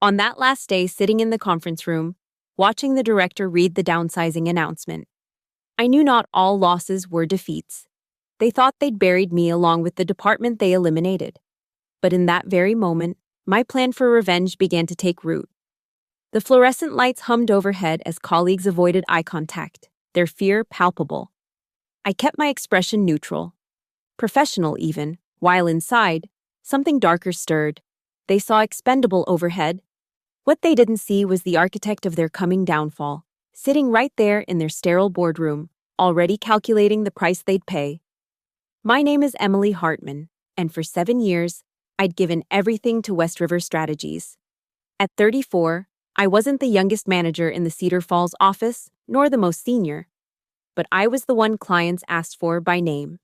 On that last day, sitting in the conference room, watching the director read the downsizing announcement, I knew not all losses were defeats. They thought they'd buried me along with the department they eliminated. But in that very moment, my plan for revenge began to take root. The fluorescent lights hummed overhead as colleagues avoided eye contact, their fear palpable. I kept my expression neutral, professional even, while inside, something darker stirred. They saw expendable overhead. What they didn't see was the architect of their coming downfall, sitting right there in their sterile boardroom, already calculating the price they'd pay. My name is Emily Hartman, and for 7 years, I'd given everything to West River Strategies. At 34, I wasn't the youngest manager in the Cedar Falls office, nor the most senior. But I was the one clients asked for by name.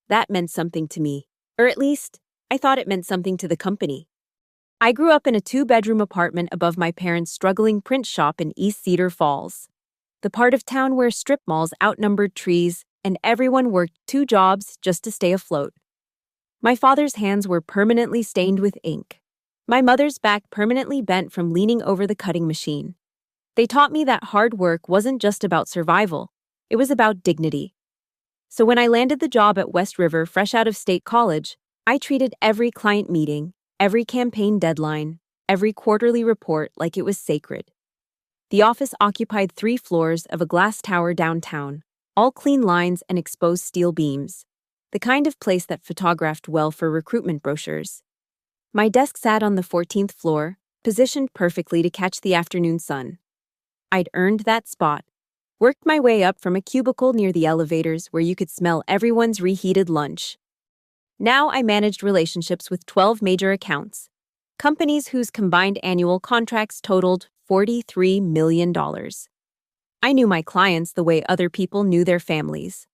That meant something to me, or at least, I thought it meant something to the company. I grew up in a 2-bedroom apartment above my parents' struggling print shop in East Cedar Falls, the part of town where strip malls outnumbered trees and everyone worked 2 jobs just to stay afloat. My father's hands were permanently stained with ink. My mother's back permanently bent from leaning over the cutting machine. They taught me that hard work wasn't just about survival, it was about dignity. So when I landed the job at West River fresh out of state college, I treated every client meeting, every campaign deadline, every quarterly report like it was sacred. The office occupied 3 floors of a glass tower downtown, all clean lines and exposed steel beams, the kind of place that photographed well for recruitment brochures. My desk sat on the 14th floor, positioned perfectly to catch the afternoon sun. I'd earned that spot, worked my way up from a cubicle near the elevators where you could smell everyone's reheated lunch. Now I managed relationships with 12 major accounts, companies whose combined annual contracts totaled $43 million. I knew my clients the way other people knew their families.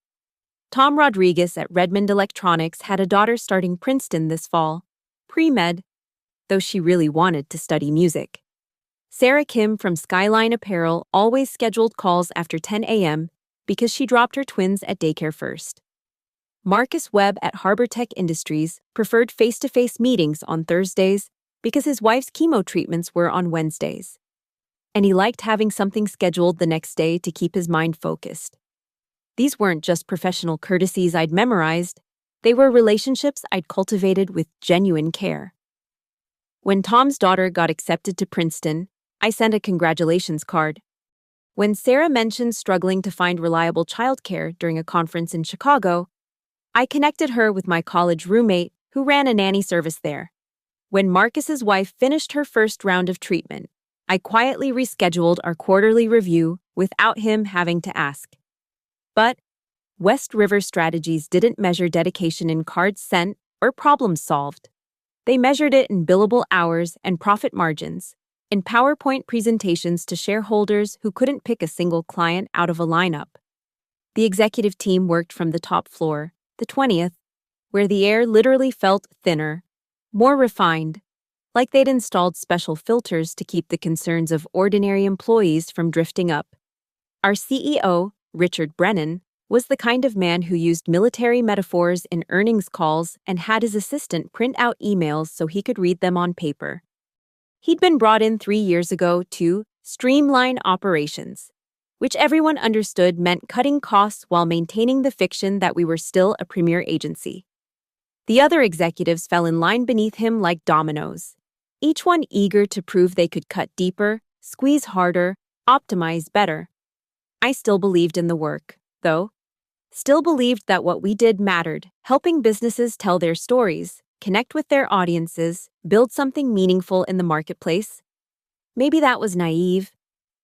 Tom Rodriguez at Redmond Electronics had a daughter starting Princeton this fall, pre-med, though she really wanted to study music. Sarah Kim from Skyline Apparel always scheduled calls after 10 a.m. because she dropped her twins at daycare first. Marcus Webb at Harbor Tech Industries preferred face-to-face meetings on Thursdays because his wife's chemo treatments were on Wednesdays. And he liked having something scheduled the next day to keep his mind focused. These weren't just professional courtesies I'd memorized, they were relationships I'd cultivated with genuine care. When Tom's daughter got accepted to Princeton, I sent a congratulations card. When Sarah mentioned struggling to find reliable childcare during a conference in Chicago, I connected her with my college roommate who ran a nanny service there. When Marcus's wife finished her first round of treatment, I quietly rescheduled our quarterly review without him having to ask. But West River Strategies didn't measure dedication in cards sent or problems solved. They measured it in billable hours and profit margins, in PowerPoint presentations to shareholders who couldn't pick a single client out of a lineup. The executive team worked from the top floor, the 20th, where the air literally felt thinner, more refined, like they'd installed special filters to keep the concerns of ordinary employees from drifting up. Our CEO, Richard Brennan, was the kind of man who used military metaphors in earnings calls and had his assistant print out emails so he could read them on paper. He'd been brought in 3 years ago to streamline operations, which everyone understood meant cutting costs while maintaining the fiction that we were still a premier agency. The other executives fell in line beneath him like dominoes, each one eager to prove they could cut deeper, squeeze harder, optimize better. I still believed in the work, though. Still believed that what we did mattered, helping businesses tell their stories, connect with their audiences, build something meaningful in the marketplace. Maybe that was naive.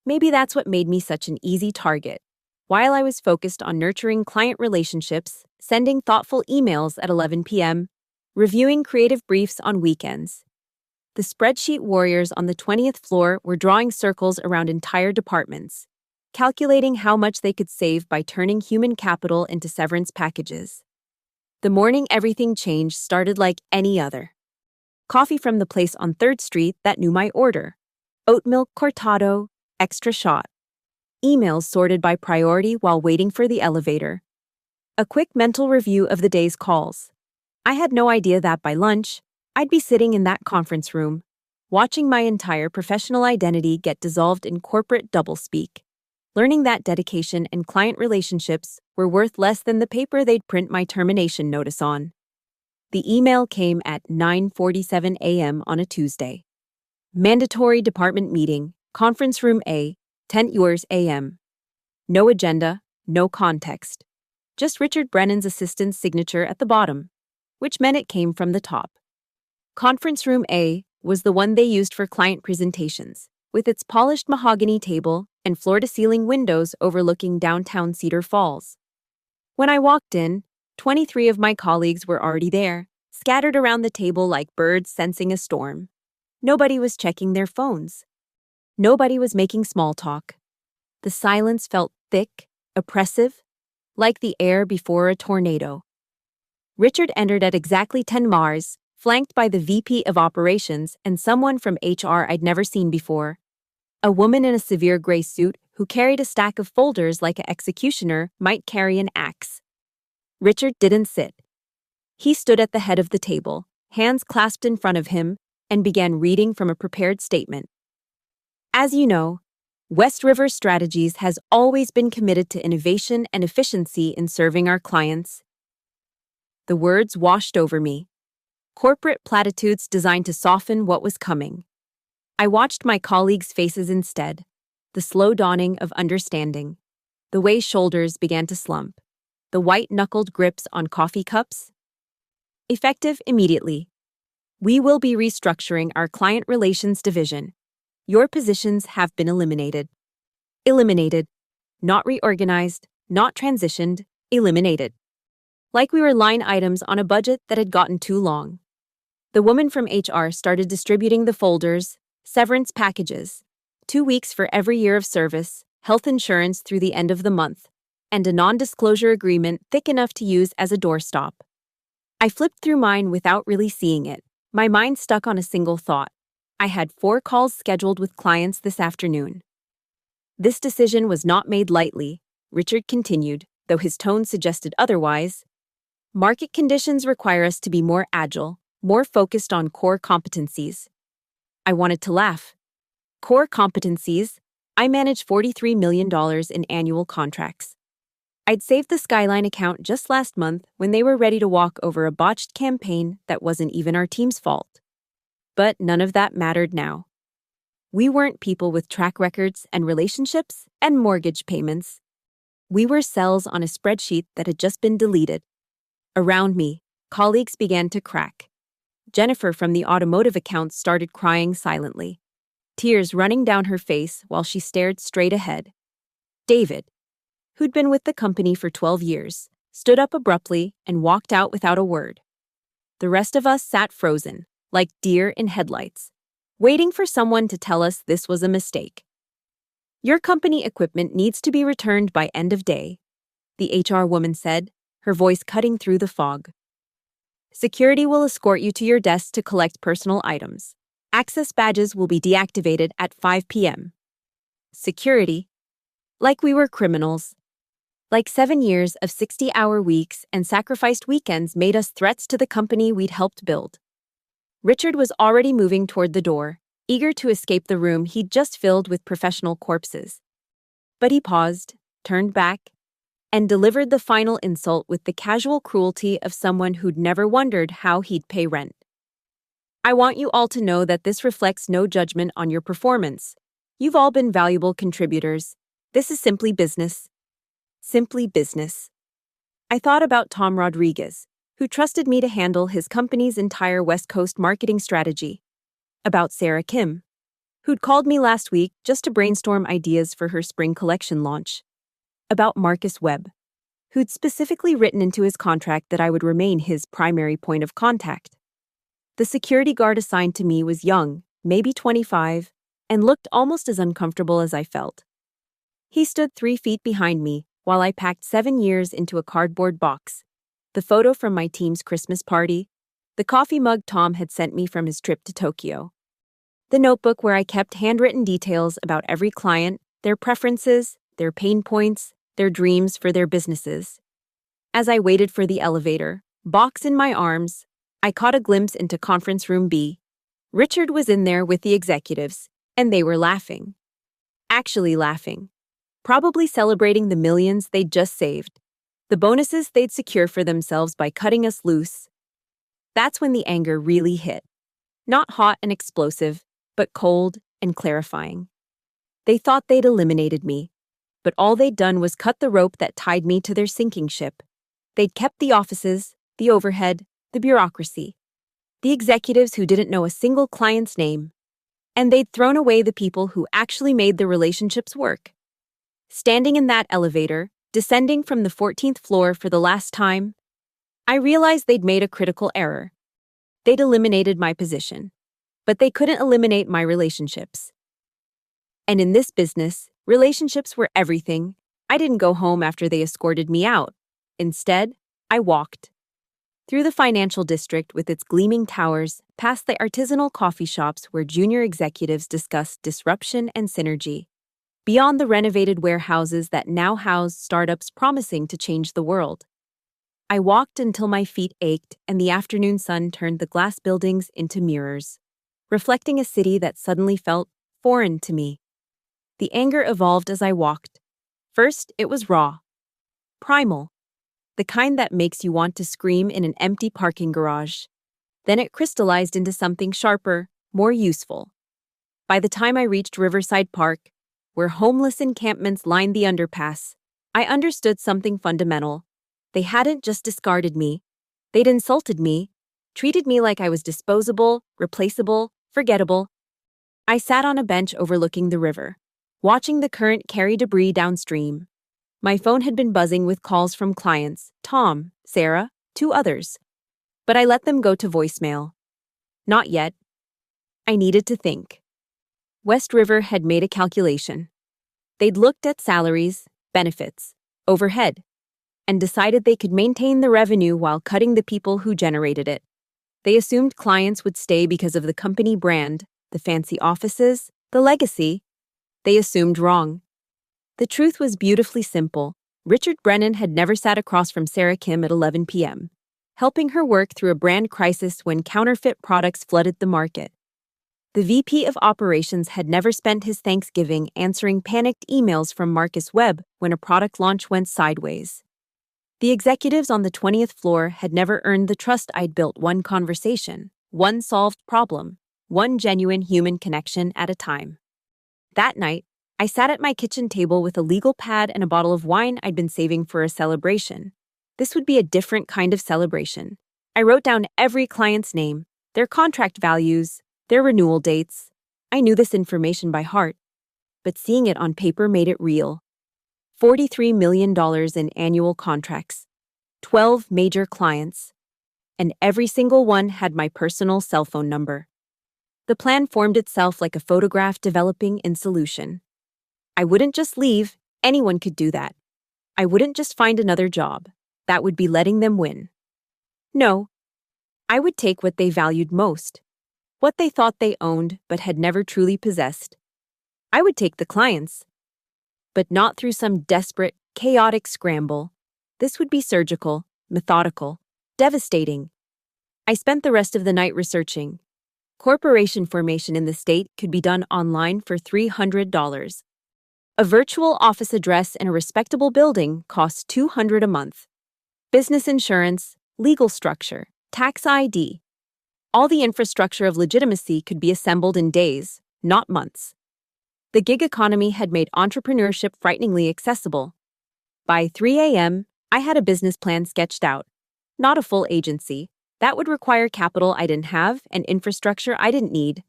Maybe that's what made me such an easy target. While I was focused on nurturing client relationships, sending thoughtful emails at 11 p.m., reviewing creative briefs on weekends, the spreadsheet warriors on the 20th floor were drawing circles around entire departments, calculating how much they could save by turning human capital into severance packages. The morning everything changed started like any other. Coffee from the place on 3rd Street that knew my order. Oat milk cortado, extra shot. Emails sorted by priority while waiting for the elevator. A quick mental review of the day's calls. I had no idea that by lunch, I'd be sitting in that conference room, watching my entire professional identity get dissolved in corporate doublespeak, learning that dedication and client relationships were worth less than the paper they'd print my termination notice on. The email came at 9:47 a.m. on a Tuesday. Mandatory department meeting, conference room A, 10 yours a.m. No agenda, no context. Just Richard Brennan's assistant's signature at the bottom, which meant it came from the top. Conference room A was the one they used for client presentations, with its polished mahogany table and floor-to-ceiling windows overlooking downtown Cedar Falls. When I walked in, 23 of my colleagues were already there, scattered around the table like birds sensing a storm. Nobody was checking their phones. Nobody was making small talk. The silence felt thick, oppressive, like the air before a tornado. Richard entered at exactly 10 Mars, flanked by the VP of Operations and someone from HR I'd never seen before. A woman in a severe gray suit who carried a stack of folders like an executioner might carry an axe. Richard didn't sit. He stood at the head of the table, hands clasped in front of him, and began reading from a prepared statement. As you know, West River Strategies has always been committed to innovation and efficiency in serving our clients. The words washed over me. Corporate platitudes designed to soften what was coming. I watched my colleagues' faces instead, the slow dawning of understanding, the way shoulders began to slump, the white-knuckled grips on coffee cups. Effective immediately. We will be restructuring our client relations division. Your positions have been eliminated. Eliminated. Not reorganized, not transitioned, eliminated. Like we were line items on a budget that had gotten too long. The woman from HR started distributing the folders, severance packages, 2 weeks for every year of service, health insurance through the end of the month, and a non-disclosure agreement thick enough to use as a doorstop. I flipped through mine without really seeing it, my mind stuck on a single thought. I had 4 calls scheduled with clients this afternoon. This decision was not made lightly, Richard continued, though his tone suggested otherwise. Market conditions require us to be more agile, more focused on core competencies. I wanted to laugh. Core competencies? I manage $43 million in annual contracts. I'd saved the Skyline account just last month when they were ready to walk over a botched campaign that wasn't even our team's fault. But none of that mattered now. We weren't people with track records and relationships and mortgage payments. We were cells on a spreadsheet that had just been deleted. Around me, colleagues began to crack. Jennifer from the automotive account started crying silently, tears running down her face while she stared straight ahead. David, who'd been with the company for 12 years, stood up abruptly and walked out without a word. The rest of us sat frozen, like deer in headlights, waiting for someone to tell us this was a mistake. Your company equipment needs to be returned by end of day, the HR woman said, her voice cutting through the fog. Security will escort you to your desk to collect personal items. Access badges will be deactivated at 5 p.m. Security? Like we were criminals. Like 7 years of 60-hour weeks and sacrificed weekends made us threats to the company we'd helped build. Richard was already moving toward the door, eager to escape the room he'd just filled with professional corpses. But he paused, turned back, and delivered the final insult with the casual cruelty of someone who'd never wondered how he'd pay rent. I want you all to know that this reflects no judgment on your performance. You've all been valuable contributors. This is simply business. Simply business. I thought about Tom Rodriguez, who trusted me to handle his company's entire West Coast marketing strategy. About Sarah Kim, who'd called me last week just to brainstorm ideas for her spring collection launch. About Marcus Webb, who'd specifically written into his contract that I would remain his primary point of contact. The security guard assigned to me was young, maybe 25, and looked almost as uncomfortable as I felt. He stood 3 feet behind me while I packed 7 years into a cardboard box, the photo from my team's Christmas party, the coffee mug Tom had sent me from his trip to Tokyo, the notebook where I kept handwritten details about every client, their preferences, their pain points, their dreams for their businesses. As I waited for the elevator, box in my arms, I caught a glimpse into conference room B. Richard was in there with the executives, and they were laughing. Actually laughing. Probably celebrating the millions they'd just saved, the bonuses they'd secure for themselves by cutting us loose. That's when the anger really hit. Not hot and explosive, but cold and clarifying. They thought they'd eliminated me, but all they'd done was cut the rope that tied me to their sinking ship. They'd kept the offices, the overhead, the bureaucracy, the executives who didn't know a single client's name, and they'd thrown away the people who actually made the relationships work. Standing in that elevator, descending from the 14th floor for the last time, I realized they'd made a critical error. They'd eliminated my position, but they couldn't eliminate my relationships. And in this business, relationships were everything. I didn't go home after they escorted me out. Instead, I walked. Through the financial district with its gleaming towers, past the artisanal coffee shops where junior executives discussed disruption and synergy, beyond the renovated warehouses that now house startups promising to change the world. I walked until my feet ached and the afternoon sun turned the glass buildings into mirrors, reflecting a city that suddenly felt foreign to me. The anger evolved as I walked. First, it was raw, primal, the kind that makes you want to scream in an empty parking garage. Then it crystallized into something sharper, more useful. By the time I reached Riverside Park, where homeless encampments lined the underpass, I understood something fundamental. They hadn't just discarded me. They'd insulted me, treated me like I was disposable, replaceable, forgettable. I sat on a bench overlooking the river, watching the current carry debris downstream. My phone had been buzzing with calls from clients, Tom, Sarah, 2 others. But I let them go to voicemail. Not yet. I needed to think. West River had made a calculation. They'd looked at salaries, benefits, overhead, and decided they could maintain the revenue while cutting the people who generated it. They assumed clients would stay because of the company brand, the fancy offices, the legacy. They assumed wrong. The truth was beautifully simple. Richard Brennan had never sat across from Sarah Kim at 11 p.m., helping her work through a brand crisis when counterfeit products flooded the market. The VP of Operations had never spent his Thanksgiving answering panicked emails from Marcus Webb when a product launch went sideways. The executives on the 20th floor had never earned the trust I'd built one conversation, one solved problem, one genuine human connection at a time. That night, I sat at my kitchen table with a legal pad and a bottle of wine I'd been saving for a celebration. This would be a different kind of celebration. I wrote down every client's name, their contract values, their renewal dates. I knew this information by heart, but seeing it on paper made it real. $43 million in annual contracts, 12 major clients, and every single one had my personal cell phone number. The plan formed itself like a photograph developing in solution. I wouldn't just leave, anyone could do that. I wouldn't just find another job. That would be letting them win. No, I would take what they valued most, what they thought they owned but had never truly possessed. I would take the clients, but not through some desperate, chaotic scramble. This would be surgical, methodical, devastating. I spent the rest of the night researching. Corporation formation in the state could be done online for $300. A virtual office address in a respectable building costs $200 a month. Business insurance, legal structure, tax ID. All the infrastructure of legitimacy could be assembled in days, not months. The gig economy had made entrepreneurship frighteningly accessible. By 3 a.m., I had a business plan sketched out. Not a full agency. That would require capital I didn't have and infrastructure I didn't need.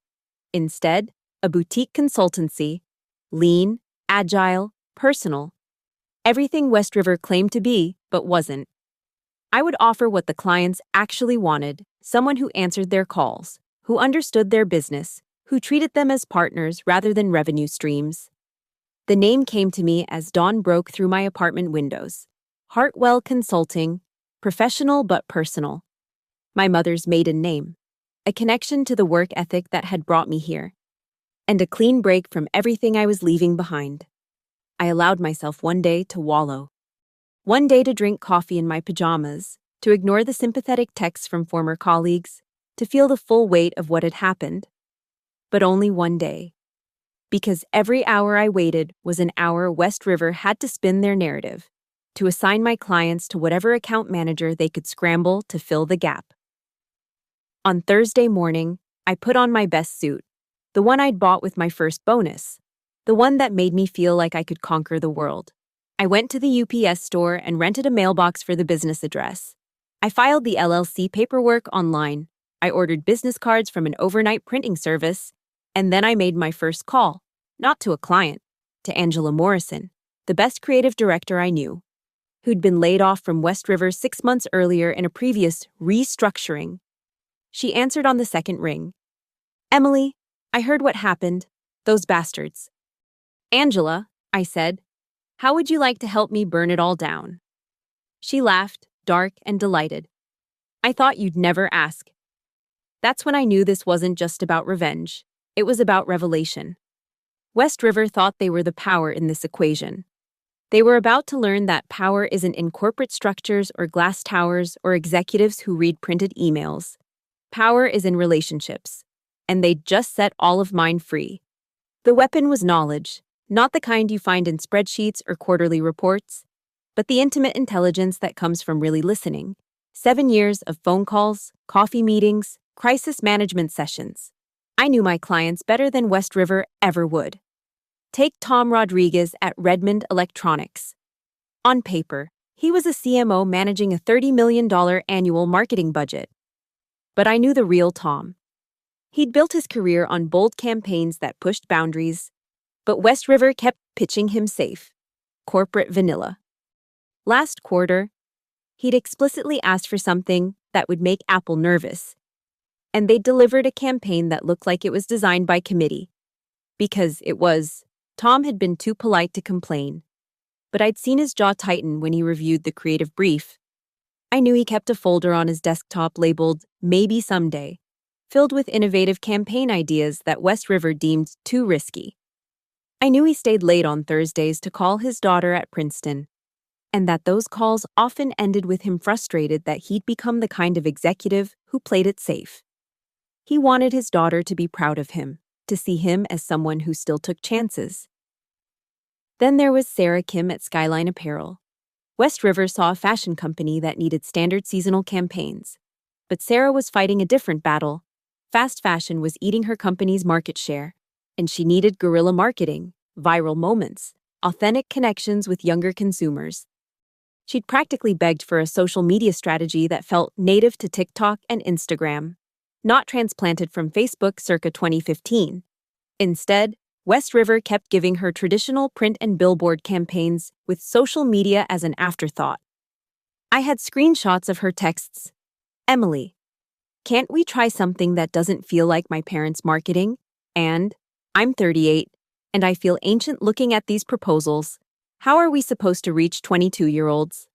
Instead, a boutique consultancy, lean, agile, personal. Everything West River claimed to be, but wasn't. I would offer what the clients actually wanted, someone who answered their calls, who understood their business, who treated them as partners rather than revenue streams. The name came to me as dawn broke through my apartment windows. Hartwell Consulting, professional but personal. My mother's maiden name, a connection to the work ethic that had brought me here, and a clean break from everything I was leaving behind. I allowed myself one day to wallow. One day to drink coffee in my pajamas, to ignore the sympathetic texts from former colleagues, to feel the full weight of what had happened. But only one day. Because every hour I waited was an hour West River had to spin their narrative, to assign my clients to whatever account manager they could scramble to fill the gap. On Thursday morning, I put on my best suit, the one I'd bought with my first bonus, the one that made me feel like I could conquer the world. I went to the UPS store and rented a mailbox for the business address. I filed the LLC paperwork online. I ordered business cards from an overnight printing service, and then I made my first call, not to a client, to Angela Morrison, the best creative director I knew, who'd been laid off from West River 6 months earlier in a previous restructuring. She answered on the second ring. "Emily, I heard what happened. Those bastards." "Angela," I said, "how would you like to help me burn it all down?" She laughed, dark and delighted. "I thought you'd never ask." That's when I knew this wasn't just about revenge. It was about revelation. West River thought they were the power in this equation. They were about to learn that power isn't in corporate structures or glass towers or executives who read printed emails. Power is in relationships. And they'd just set all of mine free. The weapon was knowledge, not the kind you find in spreadsheets or quarterly reports, but the intimate intelligence that comes from really listening. 7 years of phone calls, coffee meetings, crisis management sessions. I knew my clients better than West River ever would. Take Tom Rodriguez at Redmond Electronics. On paper, he was a CMO managing a $30 million annual marketing budget. But I knew the real Tom. He'd built his career on bold campaigns that pushed boundaries, but West River kept pitching him safe, corporate vanilla. Last quarter, he'd explicitly asked for something that would make Apple nervous, and they delivered a campaign that looked like it was designed by committee. Because it was. Tom had been too polite to complain, but I'd seen his jaw tighten when he reviewed the creative brief. I knew he kept a folder on his desktop labeled "Maybe Someday," filled with innovative campaign ideas that West River deemed too risky. I knew he stayed late on Thursdays to call his daughter at Princeton, and that those calls often ended with him frustrated that he'd become the kind of executive who played it safe. He wanted his daughter to be proud of him, to see him as someone who still took chances. Then there was Sarah Kim at Skyline Apparel. West River saw a fashion company that needed standard seasonal campaigns, but Sarah was fighting a different battle. Fast fashion was eating her company's market share, and she needed guerrilla marketing, viral moments, authentic connections with younger consumers. She'd practically begged for a social media strategy that felt native to TikTok and Instagram, not transplanted from Facebook circa 2015. Instead, West River kept giving her traditional print and billboard campaigns with social media as an afterthought. I had screenshots of her texts. "Emily, can't we try something that doesn't feel like my parents' marketing? And I'm 38, and I feel ancient looking at these proposals. How are we supposed to reach 22-year-olds?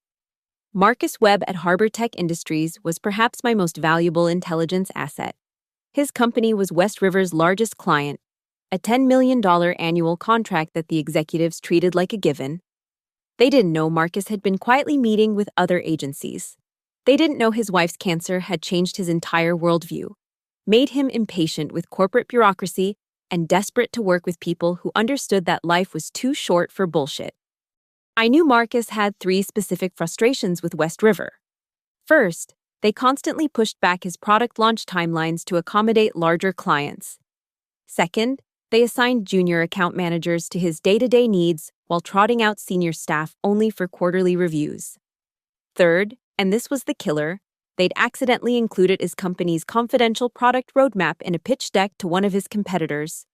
Marcus Webb at Harbor Tech Industries was perhaps my most valuable intelligence asset. His company was West River's largest client, a $10 million annual contract that the executives treated like a given. They didn't know Marcus had been quietly meeting with other agencies. They didn't know his wife's cancer had changed his entire worldview, made him impatient with corporate bureaucracy, and desperate to work with people who understood that life was too short for bullshit. I knew Marcus had 3 specific frustrations with West River. First, they constantly pushed back his product launch timelines to accommodate larger clients. Second, they assigned junior account managers to his day-to-day needs while trotting out senior staff only for quarterly reviews. Third, and this was the killer, they'd accidentally included his company's confidential product roadmap in a pitch deck to one of his competitors.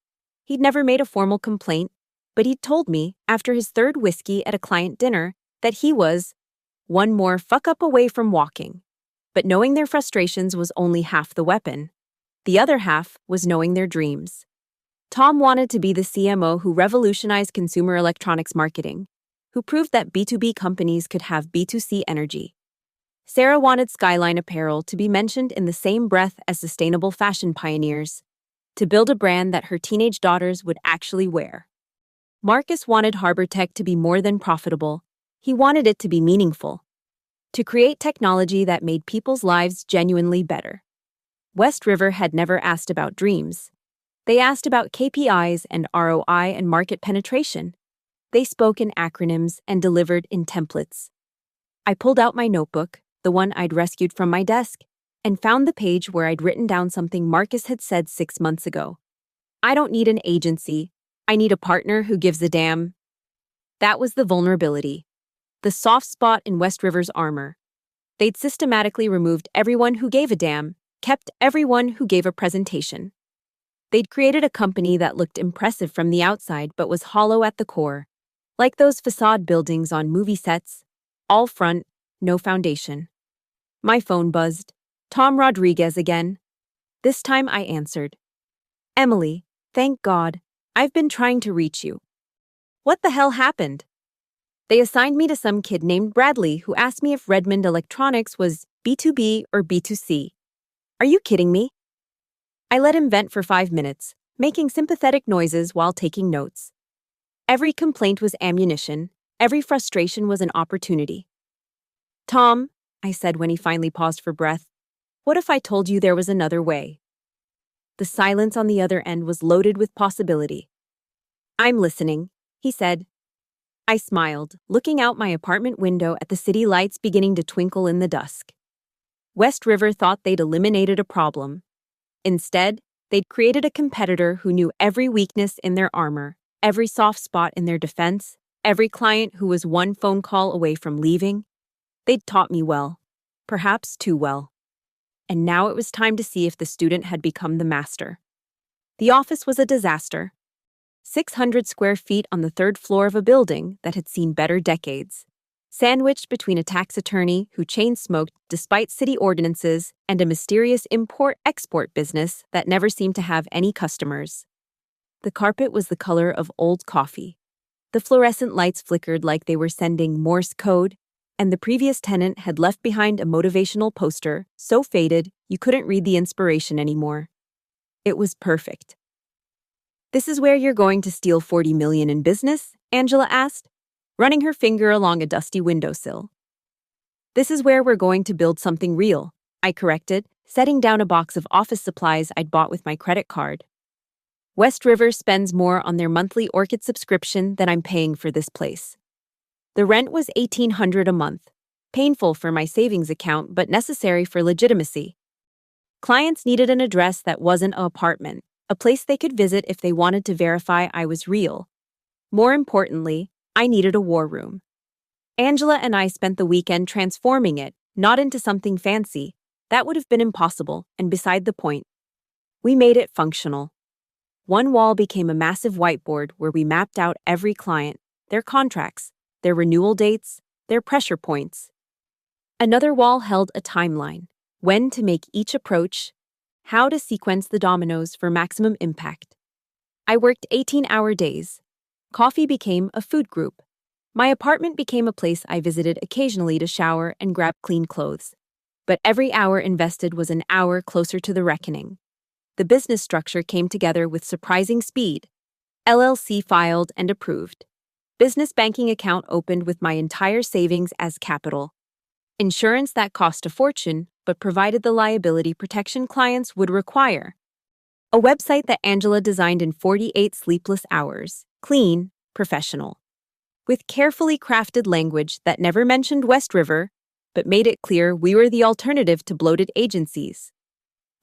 He'd never made a formal complaint, but he'd told me, after his 3rd whiskey at a client dinner, that he was one more fuck-up away from walking. But knowing their frustrations was only half the weapon. The other half was knowing their dreams. Tom wanted to be the CMO who revolutionized consumer electronics marketing, who proved that B2B companies could have B2C energy. Sarah wanted Skyline Apparel to be mentioned in the same breath as sustainable fashion pioneers, to build a brand that her teenage daughters would actually wear. Marcus wanted Harbor Tech to be more than profitable. He wanted it to be meaningful, to create technology that made people's lives genuinely better. West River had never asked about dreams. They asked about KPIs and ROI and market penetration. They spoke in acronyms and delivered in templates. I pulled out my notebook, the one I'd rescued from my desk, and found the page where I'd written down something Marcus had said 6 months ago. I don't need an agency. I need a partner who gives a damn. That was the vulnerability. The soft spot in West River's armor. They'd systematically removed everyone who gave a damn, kept everyone who gave a presentation. They'd created a company that looked impressive from the outside but was hollow at the core, like those facade buildings on movie sets, all front, no foundation. My phone buzzed. Tom Rodriguez again. This time I answered. Emily, thank God, I've been trying to reach you. What the hell happened? They assigned me to some kid named Bradley who asked me if Redmond Electronics was B2B or B2C. Are you kidding me? I let him vent for 5 minutes, making sympathetic noises while taking notes. Every complaint was ammunition, every frustration was an opportunity. Tom, I said when he finally paused for breath, what if I told you there was another way? The silence on the other end was loaded with possibility. I'm listening, he said. I smiled, looking out my apartment window at the city lights beginning to twinkle in the dusk. West River thought they'd eliminated a problem. Instead, they'd created a competitor who knew every weakness in their armor, every soft spot in their defense, every client who was one phone call away from leaving. They'd taught me well, perhaps too well. And now it was time to see if the student had become the master. The office was a disaster. 600 square feet on the 3rd floor of a building that had seen better decades, sandwiched between a tax attorney who chain-smoked despite city ordinances and a mysterious import-export business that never seemed to have any customers. The carpet was the color of old coffee. The fluorescent lights flickered like they were sending Morse code, and the previous tenant had left behind a motivational poster so faded you couldn't read the inspiration anymore. It was perfect. This is where you're going to steal $40 million in business? Angela asked, running her finger along a dusty windowsill. This is where we're going to build something real, I corrected, setting down a box of office supplies I'd bought with my credit card. West River spends more on their monthly Orchid subscription than I'm paying for this place. The rent was $1,800 a month, painful for my savings account but necessary for legitimacy. Clients needed an address that wasn't an apartment, a place they could visit if they wanted to verify I was real. More importantly, I needed a war room. Angela and I spent the weekend transforming it, not into something fancy. That would have been impossible and beside the point. We made it functional. One wall became a massive whiteboard where we mapped out every client, their contracts, their renewal dates, their pressure points. Another wall held a timeline, when to make each approach, how to sequence the dominoes for maximum impact. I worked 18-hour days. Coffee became a food group. My apartment became a place I visited occasionally to shower and grab clean clothes. But every hour invested was an hour closer to the reckoning. The business structure came together with surprising speed. LLC filed and approved. Business banking account opened with my entire savings as capital. Insurance that cost a fortune but provided the liability protection clients would require. A website that Angela designed in 48 sleepless hours, clean, professional. With carefully crafted language that never mentioned West River, but made it clear we were the alternative to bloated agencies.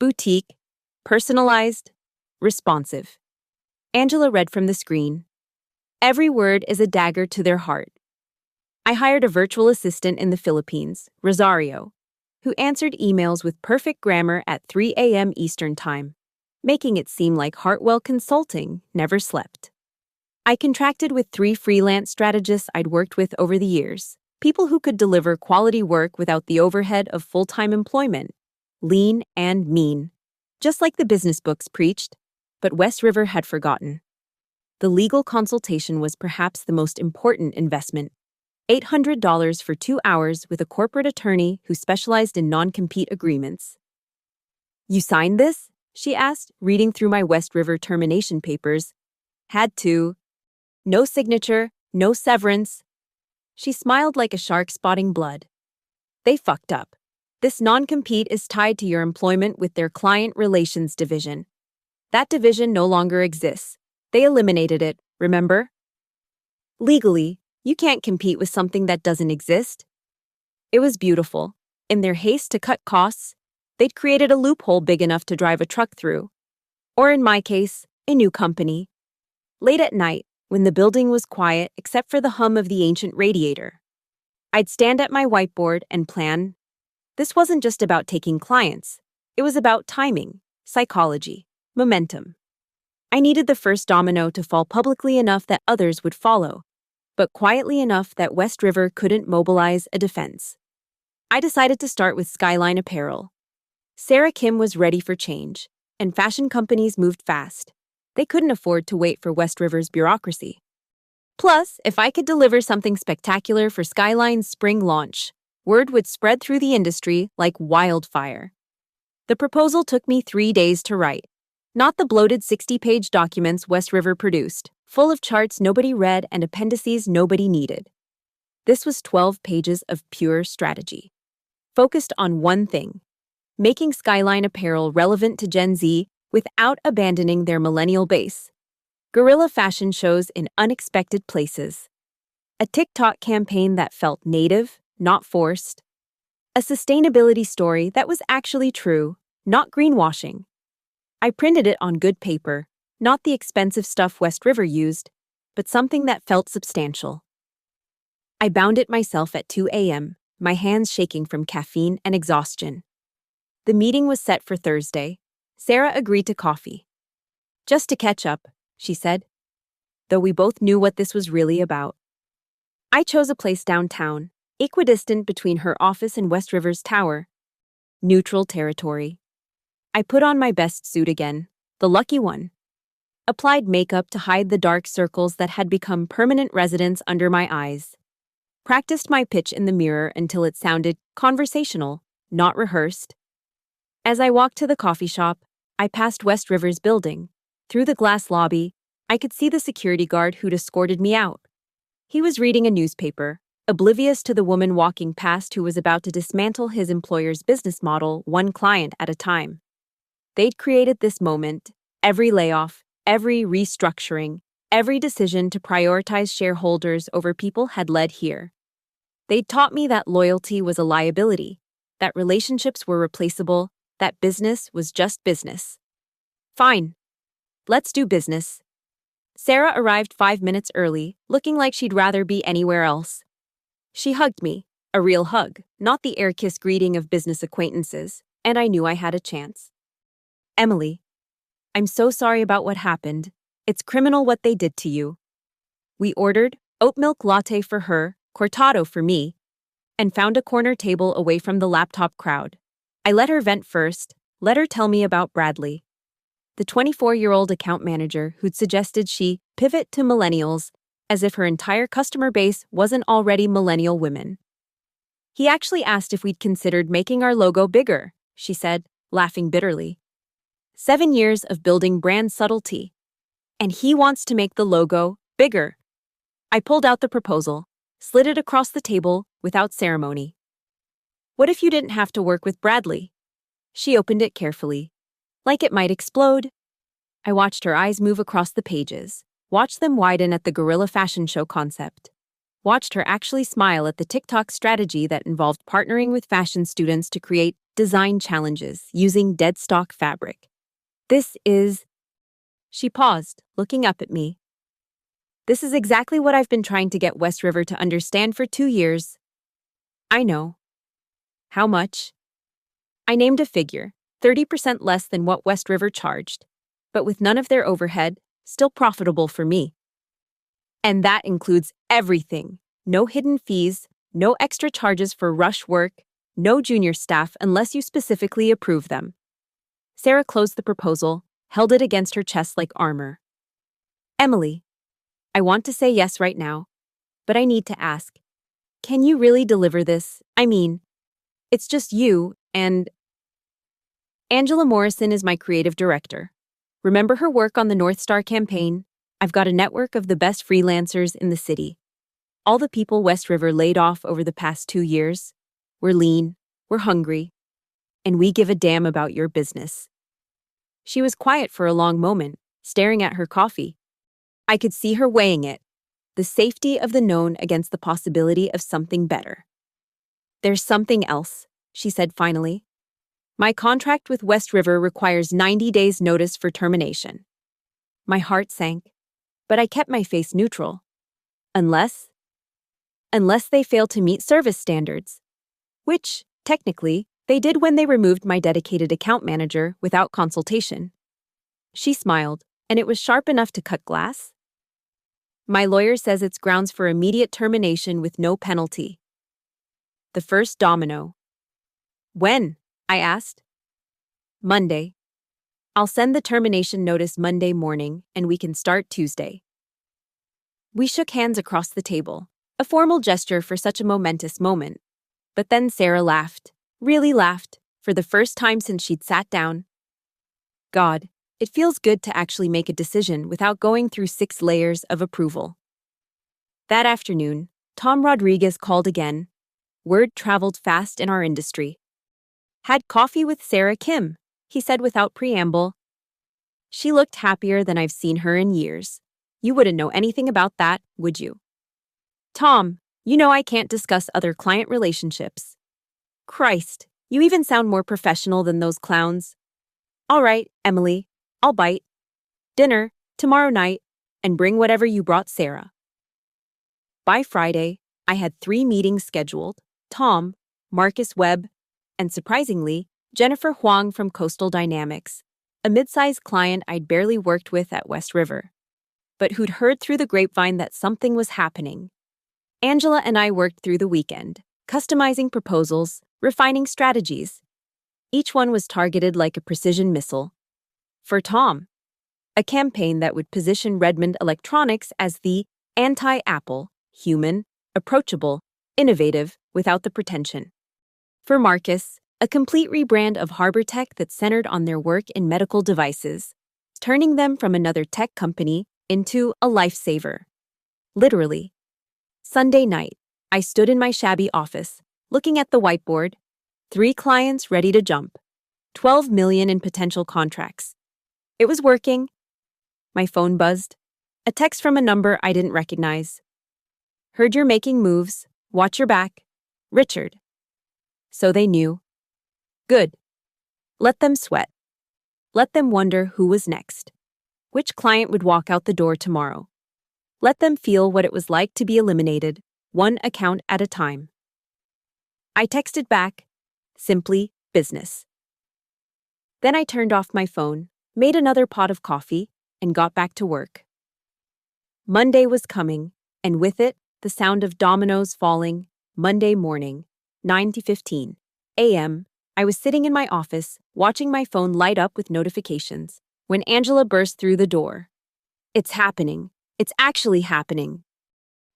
Boutique, personalized, responsive. Angela read from the screen. Every word is a dagger to their heart. I hired a virtual assistant in the Philippines, Rosario, who answered emails with perfect grammar at 3 a.m. Eastern Time, making it seem like Hartwell Consulting never slept. I contracted with 3 freelance strategists I'd worked with over the years, people who could deliver quality work without the overhead of full-time employment, lean and mean, just like the business books preached, but West River had forgotten. The legal consultation was perhaps the most important investment. $800 for 2 hours with a corporate attorney who specialized in non-compete agreements. You signed this? She asked, reading through my West River termination papers. Had to. No signature, no severance. She smiled like a shark spotting blood. They fucked up. This non-compete is tied to your employment with their client relations division. That division no longer exists. They eliminated it, remember? Legally, you can't compete with something that doesn't exist. It was beautiful. In their haste to cut costs, they'd created a loophole big enough to drive a truck through. Or in my case, a new company. Late at night, when the building was quiet except for the hum of the ancient radiator, I'd stand at my whiteboard and plan. This wasn't just about taking clients. It was about timing, psychology, momentum. I needed the first domino to fall publicly enough that others would follow, but quietly enough that West River couldn't mobilize a defense. I decided to start with Skyline Apparel. Sarah Kim was ready for change, and fashion companies moved fast. They couldn't afford to wait for West River's bureaucracy. Plus, if I could deliver something spectacular for Skyline's spring launch, word would spread through the industry like wildfire. The proposal took me 3 days to write. Not the bloated 60-page documents West River produced, full of charts nobody read and appendices nobody needed. This was 12 pages of pure strategy, focused on one thing: making Skyline Apparel relevant to Gen Z without abandoning their millennial base. Guerrilla fashion shows in unexpected places. A TikTok campaign that felt native, not forced. A sustainability story that was actually true, not greenwashing. I printed it on good paper, not the expensive stuff West River used, but something that felt substantial. I bound it myself at 2 a.m., my hands shaking from caffeine and exhaustion. The meeting was set for Thursday. Sarah agreed to coffee. Just to catch up, she said, though we both knew what this was really about. I chose a place downtown, equidistant between her office and West River's tower. Neutral territory. I put on my best suit again, the lucky one. Applied makeup to hide the dark circles that had become permanent residents under my eyes. Practiced my pitch in the mirror until it sounded conversational, not rehearsed. As I walked to the coffee shop, I passed West River's building. Through the glass lobby, I could see the security guard who'd escorted me out. He was reading a newspaper, oblivious to the woman walking past who was about to dismantle his employer's business model one client at a time. They'd created this moment, every layoff, every restructuring, every decision to prioritize shareholders over people had led here. They'd taught me that loyalty was a liability, that relationships were replaceable, that business was just business. Fine. Let's do business. Sarah arrived 5 minutes early, looking like she'd rather be anywhere else. She hugged me, a real hug, not the air-kiss greeting of business acquaintances, and I knew I had a chance. Emily, I'm so sorry about what happened. It's criminal what they did to you. We ordered oat milk latte for her, cortado for me, and found a corner table away from the laptop crowd. I let her vent first, let her tell me about Bradley, the 24-year-old account manager who'd suggested she pivot to millennials as if her entire customer base wasn't already millennial women. He actually asked if we'd considered making our logo bigger, she said, laughing bitterly. 7 years of building brand subtlety. And he wants to make the logo bigger. I pulled out the proposal, slid it across the table without ceremony. What if you didn't have to work with Bradley? She opened it carefully, like it might explode. I watched her eyes move across the pages, watched them widen at the guerrilla fashion show concept, watched her actually smile at the TikTok strategy that involved partnering with fashion students to create design challenges using dead stock fabric. This is... She paused, looking up at me. This is exactly what I've been trying to get West River to understand for 2 years. I know. How much? I named a figure, 30% less than what West River charged, but with none of their overhead, still profitable for me. And that includes everything. No hidden fees, no extra charges for rush work, no junior staff unless you specifically approve them. Sarah closed the proposal, held it against her chest like armor. Emily, I want to say yes right now, but I need to ask. Can you really deliver this? I mean, it's just you and... Angela Morrison is my creative director. Remember her work on the North Star campaign? I've got a network of the best freelancers in the city. All the people West River laid off over the past 2 years. We're lean, we're hungry, and we give a damn about your business." She was quiet for a long moment, staring at her coffee. I could see her weighing it, the safety of the known against the possibility of something better. "There's something else," she said finally. "My contract with West River requires 90 days' notice for termination." My heart sank, but I kept my face neutral. Unless they fail to meet service standards. Which, technically, they did when they removed my dedicated account manager without consultation. She smiled, and it was sharp enough to cut glass. "My lawyer says it's grounds for immediate termination with no penalty." The first domino. "When?" I asked. "Monday. I'll send the termination notice Monday morning, and we can start Tuesday." We shook hands across the table, a formal gesture for such a momentous moment. But then Sarah laughed, really laughed, for the first time since she'd sat down. God, it feels good to actually make a decision without going through 6 layers of approval. That afternoon, Tom Rodriguez called again. Word traveled fast in our industry. "Had coffee with Sarah Kim," he said without preamble. "She looked happier than I've seen her in years. You wouldn't know anything about that, would you?" "Tom, you know I can't discuss other client relationships." "Christ, you even sound more professional than those clowns." "All right, Emily, I'll bite. Dinner, tomorrow night, and bring whatever you brought Sarah." By Friday, I had 3 meetings scheduled: Tom, Marcus Webb, and surprisingly, Jennifer Huang from Coastal Dynamics, a mid-sized client I'd barely worked with at West River, but who'd heard through the grapevine that something was happening. Angela and I worked through the weekend, customizing proposals, refining strategies. Each one was targeted like a precision missile. For Tom, a campaign that would position Redmond Electronics as the anti-Apple, human, approachable, innovative, without the pretension. For Marcus, a complete rebrand of Harbor Tech that centered on their work in medical devices, turning them from another tech company into a lifesaver. Literally. Sunday night, I stood in my shabby office, looking at the whiteboard. 3 clients ready to jump. 12 million in potential contracts. It was working. My phone buzzed. A text from a number I didn't recognize. "Heard you're making moves. Watch your back. Richard." So they knew. Good. Let them sweat. Let them wonder who was next. Which client would walk out the door tomorrow. Let them feel what it was like to be eliminated, one account at a time. I texted back, simply business. Then I turned off my phone, made another pot of coffee, and got back to work. Monday was coming, and with it, the sound of dominoes falling. Monday morning, 9:15 a.m., I was sitting in my office, watching my phone light up with notifications, when Angela burst through the door. "It's happening. It's actually happening."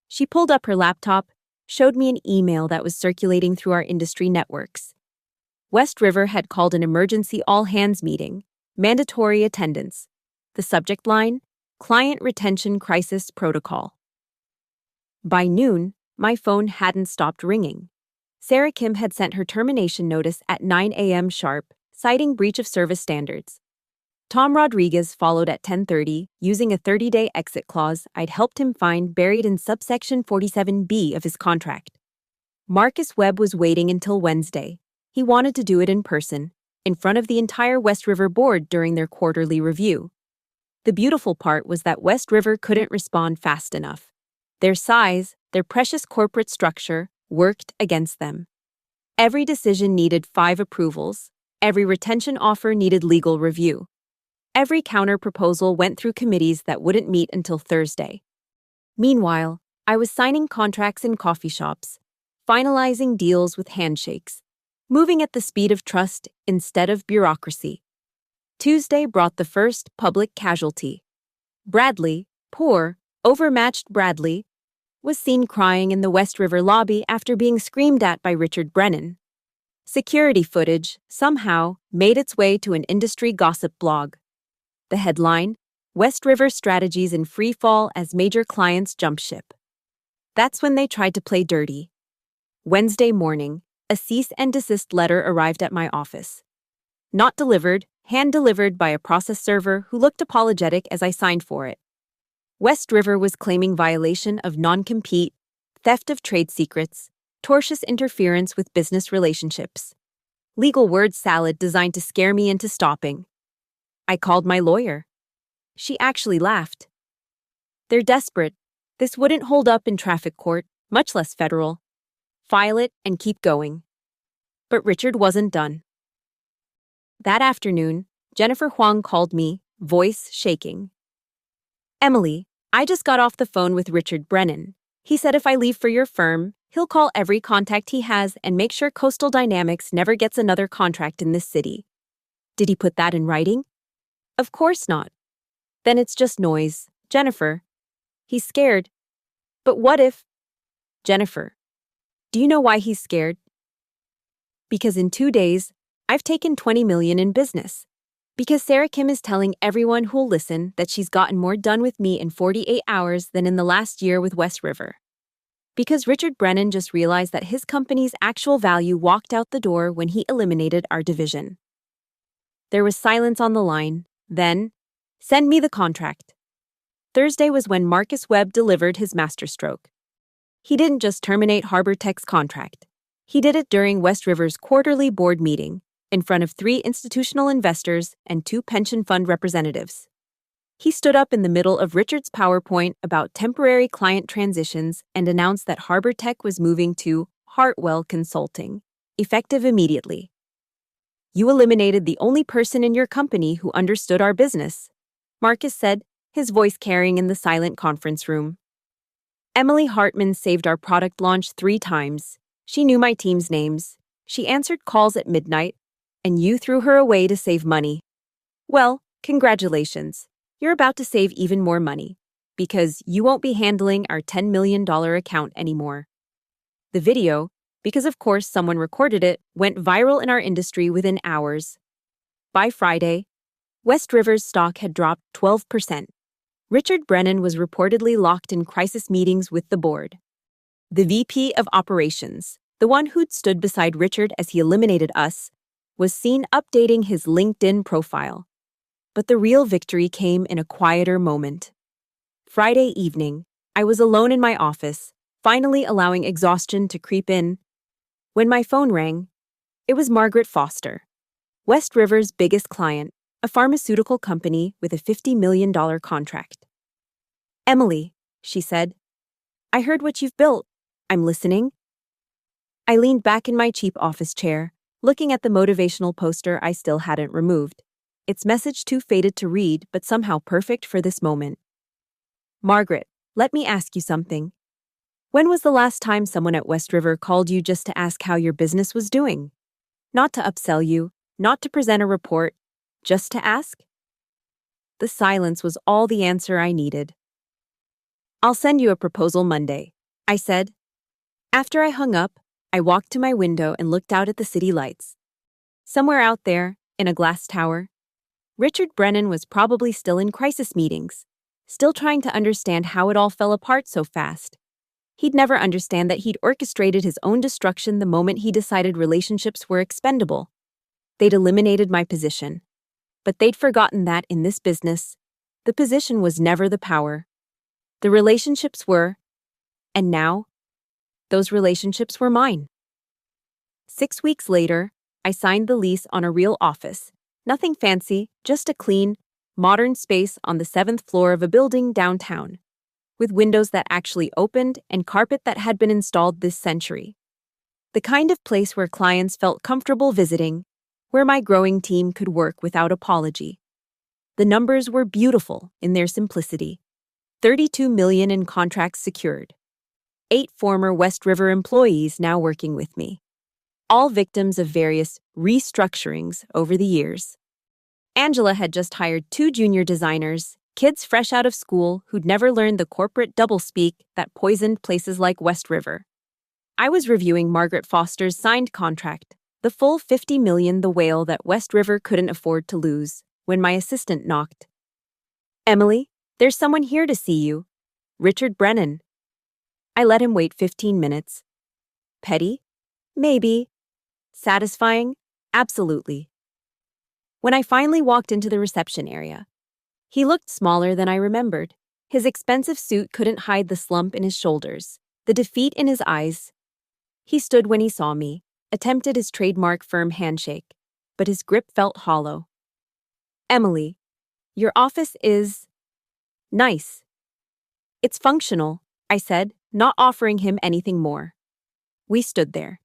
She pulled up her laptop, showed me an email that was circulating through our industry networks. West River had called an emergency all-hands meeting, mandatory attendance. The subject line, Client Retention Crisis Protocol. By noon, my phone hadn't stopped ringing. Sarah Kim had sent her termination notice at 9 a.m. sharp, citing breach of service standards. Tom Rodriguez followed at 10:30, using a 30-day exit clause I'd helped him find buried in subsection 47B of his contract. Marcus Webb was waiting until Wednesday. He wanted to do it in person, in front of the entire West River board during their quarterly review. The beautiful part was that West River couldn't respond fast enough. Their size, their precious corporate structure, worked against them. Every decision needed 5 approvals. Every retention offer needed legal review. Every counter-proposal went through committees that wouldn't meet until Thursday. Meanwhile, I was signing contracts in coffee shops, finalizing deals with handshakes, moving at the speed of trust instead of bureaucracy. Tuesday brought the first public casualty. Bradley, poor, overmatched Bradley, was seen crying in the West River lobby after being screamed at by Richard Brennan. Security footage, somehow, made its way to an industry gossip blog. The headline, West River Strategies in Free Fall as Major Clients Jump Ship. That's when they tried to play dirty. Wednesday morning, a cease and desist letter arrived at my office. Not delivered, hand-delivered by a process server who looked apologetic as I signed for it. West River was claiming violation of non-compete, theft of trade secrets, tortious interference with business relationships. Legal word salad designed to scare me into stopping. I called my lawyer. She actually laughed. They're desperate. This wouldn't hold up in traffic court, much less federal. File it and keep going. But Richard wasn't done. That afternoon, Jennifer Huang called me, voice shaking. Emily, I just got off the phone with Richard Brennan. He said if I leave for your firm, he'll call every contact he has and make sure Coastal Dynamics never gets another contract in this city. Did he put that in writing? Of course not. Then it's just noise, Jennifer. He's scared. But what if... Jennifer, do you know why he's scared? Because in 2 days, I've taken $20 million in business. Because Sarah Kim is telling everyone who'll listen that she's gotten more done with me in 48 hours than in the last year with West River. Because Richard Brennan just realized that his company's actual value walked out the door when he eliminated our division. There was silence on the line. Then, send me the contract. Thursday was when Marcus Webb delivered his masterstroke. He didn't just terminate Harbor Tech's contract. He did it during West River's quarterly board meeting, in front of 3 institutional investors and 2 pension fund representatives. He stood up in the middle of Richard's PowerPoint about temporary client transitions and announced that Harbor Tech was moving to Hartwell Consulting, effective immediately. You eliminated the only person in your company who understood our business, Marcus said, his voice carrying in the silent conference room. Emily Hartman saved our product launch 3 times. She knew my team's names. She answered calls at midnight, and you threw her away to save money. Well, congratulations. You're about to save even more money, because you won't be handling our $10 million account anymore. The video, because of course someone recorded it, went viral in our industry within hours. By Friday, West River's stock had dropped 12%. Richard Brennan was reportedly locked in crisis meetings with the board. The VP of Operations, the one who'd stood beside Richard as he eliminated us, was seen updating his LinkedIn profile. But the real victory came in a quieter moment. Friday evening, I was alone in my office, finally allowing exhaustion to creep in. When my phone rang, it was Margaret Foster, West River's biggest client, a pharmaceutical company with a $50 million contract. Emily, she said, I heard what you've built. I'm listening. I leaned back in my cheap office chair, looking at the motivational poster I still hadn't removed. Its message too faded to read, but somehow perfect for this moment. Margaret, let me ask you something. When was the last time someone at West River called you just to ask how your business was doing? Not to upsell you, not to present a report, just to ask? The silence was all the answer I needed. I'll send you a proposal Monday, I said. After I hung up, I walked to my window and looked out at the city lights. Somewhere out there, in a glass tower, Richard Brennan was probably still in crisis meetings, still trying to understand how it all fell apart so fast. He'd never understand that he'd orchestrated his own destruction the moment he decided relationships were expendable. They'd eliminated my position. But they'd forgotten that in this business, the position was never the power. The relationships were, and now, those relationships were mine. 6 weeks later, I signed the lease on a real office. Nothing fancy, just a clean, modern space on the 7th floor of a building downtown, with windows that actually opened and carpet that had been installed this century. The kind of place where clients felt comfortable visiting, where my growing team could work without apology. The numbers were beautiful in their simplicity. $32 million in contracts secured. 8 former West River employees now working with me. All victims of various restructurings over the years. Angela had just hired 2 junior designers, kids fresh out of school who'd never learned the corporate doublespeak that poisoned places like West River. I was reviewing Margaret Foster's signed contract, the full $50 million, the whale that West River couldn't afford to lose, when my assistant knocked. Emily, there's someone here to see you. Richard Brennan. I let him wait 15 minutes. Petty? Maybe, Satisfying? Absolutely. When I finally walked into the reception area, he looked smaller than I remembered. His expensive suit couldn't hide the slump in his shoulders, the defeat in his eyes. He stood when he saw me, attempted his trademark firm handshake, but his grip felt hollow. Emily, your office is nice. It's functional, I said, not offering him anything more. We stood there.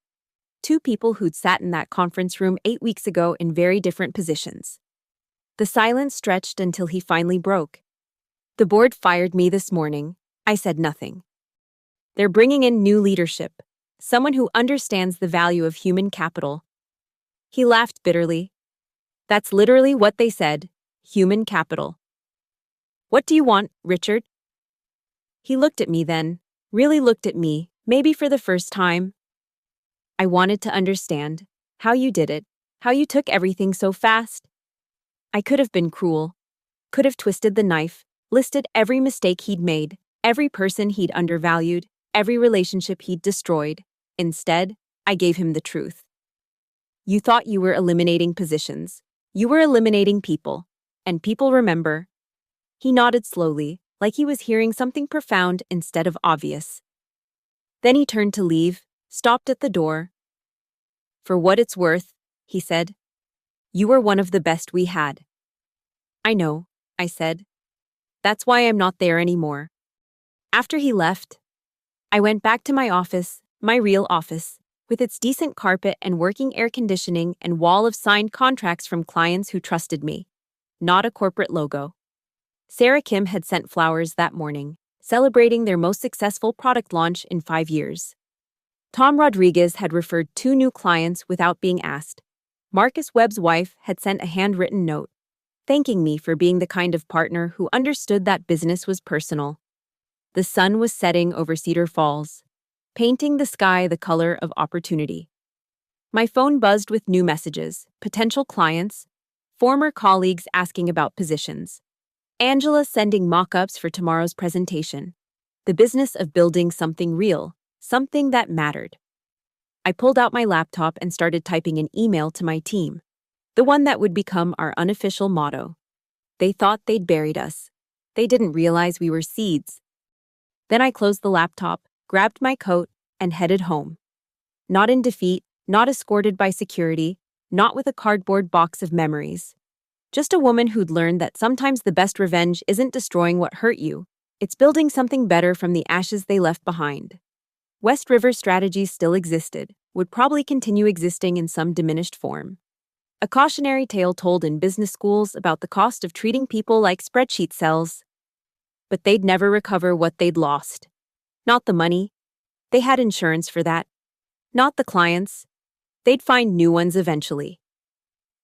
Two people who'd sat in that conference room 8 weeks ago in very different positions. The silence stretched until he finally broke. The board fired me this morning. I said nothing. They're bringing in new leadership, someone who understands the value of human capital. He laughed bitterly. That's literally what they said, human capital. What do you want, Richard? He looked at me then, really looked at me, maybe for the first time. I wanted to understand how you did it, how you took everything so fast. I could have been cruel, could have twisted the knife, listed every mistake he'd made, every person he'd undervalued, every relationship he'd destroyed. Instead, I gave him the truth. You thought you were eliminating positions. You were eliminating people. And people remember. He nodded slowly, like he was hearing something profound instead of obvious. Then he turned to leave, stopped at the door. For what it's worth, he said, you were one of the best we had. I know, I said. That's why I'm not there anymore. After he left, I went back to my office, my real office, with its decent carpet and working air conditioning and wall of signed contracts from clients who trusted me. Not a corporate logo. Sarah Kim had sent flowers that morning, celebrating their most successful product launch in 5 years. Tom Rodriguez had referred 2 new clients without being asked. Marcus Webb's wife had sent a handwritten note, thanking me for being the kind of partner who understood that business was personal. The sun was setting over Cedar Falls, painting the sky the color of opportunity. My phone buzzed with new messages, potential clients, former colleagues asking about positions. Angela sending mock-ups for tomorrow's presentation. The business of building something real, something that mattered. I pulled out my laptop and started typing an email to my team, the one that would become our unofficial motto. They thought they'd buried us. They didn't realize we were seeds. Then I closed the laptop, grabbed my coat, and headed home. Not in defeat, not escorted by security, not with a cardboard box of memories. Just a woman who'd learned that sometimes the best revenge isn't destroying what hurt you, it's building something better from the ashes they left behind. West River Strategies still existed, would probably continue existing in some diminished form. A cautionary tale told in business schools about the cost of treating people like spreadsheet cells. But they'd never recover what they'd lost. Not the money. They had insurance for that. Not the clients. They'd find new ones eventually.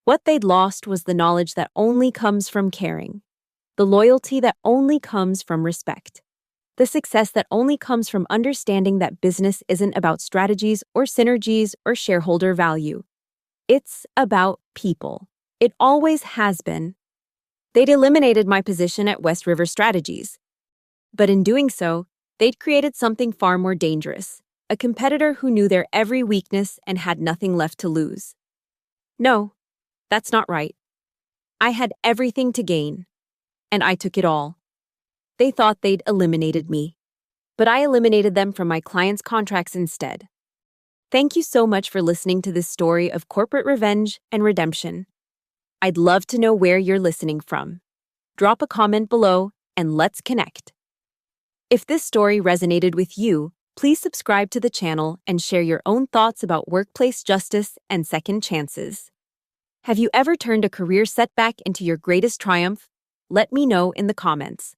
What they'd lost was the knowledge that only comes from caring, the loyalty that only comes from respect, the success that only comes from understanding that business isn't about strategies or synergies or shareholder value. It's about people. It always has been. They'd eliminated my position at West River Strategies. But in doing so, they'd created something far more dangerous, a competitor who knew their every weakness and had nothing left to lose. No, that's not right. I had everything to gain, and I took it all. They thought they'd eliminated me, but I eliminated them from my clients' contracts instead. Thank you so much for listening to this story of corporate revenge and redemption. I'd love to know where you're listening from. Drop a comment below and let's connect. If this story resonated with you, please subscribe to the channel and share your own thoughts about workplace justice and second chances. Have you ever turned a career setback into your greatest triumph? Let me know in the comments.